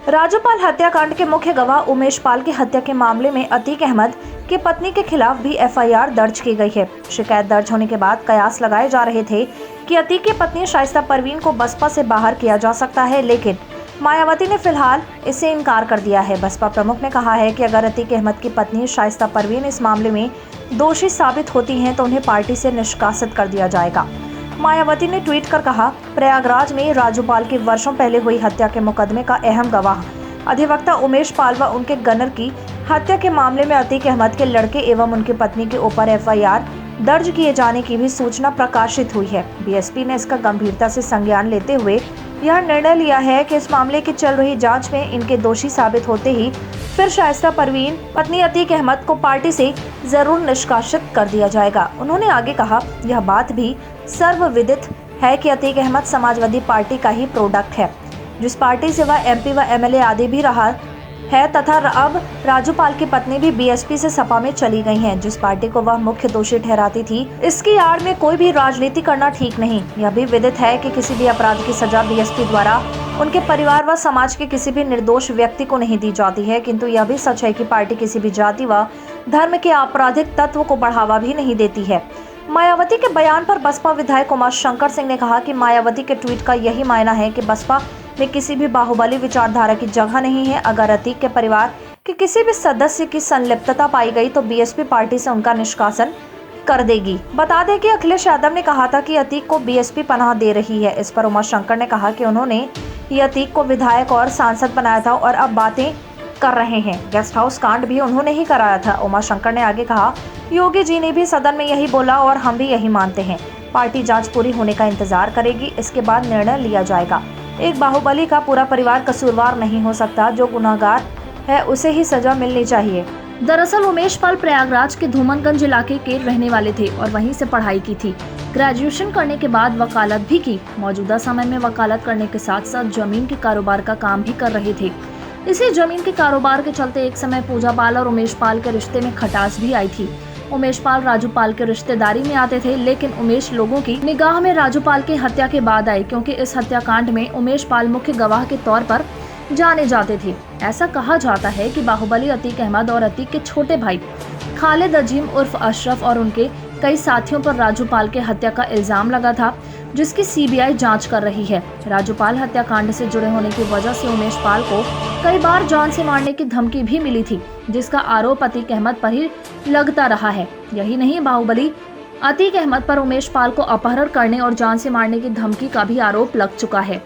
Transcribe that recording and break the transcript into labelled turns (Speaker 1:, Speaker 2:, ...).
Speaker 1: राजूपाल हत्याकांड के मुख्य गवाह उमेश पाल की हत्या के मामले में अतीक अहमद की पत्नी के खिलाफ भी एफआईआर दर्ज की गई है। शिकायत दर्ज होने के बाद कयास लगाए जा रहे थे कि अतीक की पत्नी शाइस्ता परवीन को बसपा से बाहर किया जा सकता है, लेकिन मायावती ने फिलहाल इससे इनकार कर दिया है। बसपा प्रमुख ने कहा है कि अगर अतीक अहमद की पत्नी शाइस्ता परवीन इस मामले में दोषी साबित होती हैं तो उन्हें पार्टी से निष्कासित कर दिया जाएगा। मायावती ने ट्वीट कर कहा, प्रयागराज में राजूपाल की वर्षों पहले हुई हत्या के मुकदमे का अहम गवाह अधिवक्ता उमेश पाल व उनके गनर की हत्या के मामले में अतीक अहमद के लड़के एवं उनकी पत्नी के ऊपर एफआईआर दर्ज किए जाने की भी सूचना प्रकाशित हुई है। बीएसपी ने इसका गंभीरता से संज्ञान लेते हुए यह निर्णय लिया है कि इस मामले की चल रही जांच में इनके दोषी साबित होते ही फिर शाइस्ता परवीन पत्नी अतीक अहमद को पार्टी से जरूर निष्कासित कर दिया जाएगा। उन्होंने आगे कहा, यह बात भी सर्वविदित है कि अतीक अहमद समाजवादी पार्टी का ही प्रोडक्ट है, जिस पार्टी से वह एमपी व एमएलए आदि भी रहा है, तथा अब राजूपाल की पत्नी भी बीएसपी से सपा में चली गई हैं, जिस पार्टी को वह मुख्य दोषी ठहराती थी। इसकी आड़ में कोई भी राजनीति करना ठीक नहीं। यह भी विदित है कि किसी भी अपराध की सजा बीएसपी द्वारा उनके परिवार व समाज के किसी भी निर्दोष व्यक्ति को नहीं दी जाती है, किंतु यह भी सच है कि पार्टी किसी भी जाति व धर्म के आपराधिक तत्व को बढ़ावा भी नहीं देती है। मायावती के बयान पर बसपा विधायक उमाशंकर सिंह ने कहा कि मायावती के ट्वीट का यही मायना है कि बसपा में किसी भी बाहुबली विचारधारा की जगह नहीं है। अगर अतीक के परिवार के किसी भी सदस्य की संलिप्तता पाई गई तो बीएसपी पार्टी से उनका निष्कासन कर देगी। बता दें कि अखिलेश यादव ने कहा था कि अतीक को बीएसपी पनाह दे रही है। इस पर उमाशंकर ने कहा कि उन्होंने ही अतीक को विधायक और सांसद बनाया था और अब बातें कर रहे हैं। गेस्ट हाउस कांड भी उन्होंने ही कराया था। उमाशंकर ने आगे कहा, योगी जी ने भी सदन में यही बोला और हम भी यही मानते हैं। पार्टी जांच पूरी होने का इंतजार करेगी, इसके बाद निर्णय लिया जाएगा। एक बाहुबली का पूरा परिवार कसूरवार नहीं हो सकता, जो गुनाहगार है उसे ही सजा मिलनी चाहिए। दरअसल उमेश पाल प्रयागराज के धूमनगंज इलाके के रहने वाले थे और वहीं से पढ़ाई की थी। ग्रेजुएशन करने के बाद वकालत भी की। मौजूदा समय में वकालत करने के साथ साथ जमीन के कारोबार का काम भी कर रहे थे। इसी जमीन के कारोबार के चलते एक समय पूजा पाल और उमेश पाल के रिश्ते में खटास भी आई थी। उमेश पाल राजूपाल के रिश्तेदारी में आते थे, लेकिन उमेश लोगों की निगाह में राजूपाल की हत्या के बाद आए, क्योंकि इस हत्याकांड में उमेश पाल मुख्य गवाह के तौर पर जाने जाते थे। ऐसा कहा जाता है कि बाहुबली अतीक अहमद और अतीक के छोटे भाई खालिद अजीम उर्फ अशरफ और उनके कई साथियों पर राजूपाल के हत्या का इल्जाम लगा था, जिसकी सीबीआई जांच कर रही है। राजूपाल हत्याकांड से जुड़े होने की वजह से उमेश पाल को कई बार जान से मारने की धमकी भी मिली थी, जिसका आरोप अतीक अहमद पर ही लगता रहा है। यही नहीं, बाहुबली अतीक अहमद पर उमेश पाल को अपहरण करने और जान से मारने की धमकी का भी आरोप लग चुका है।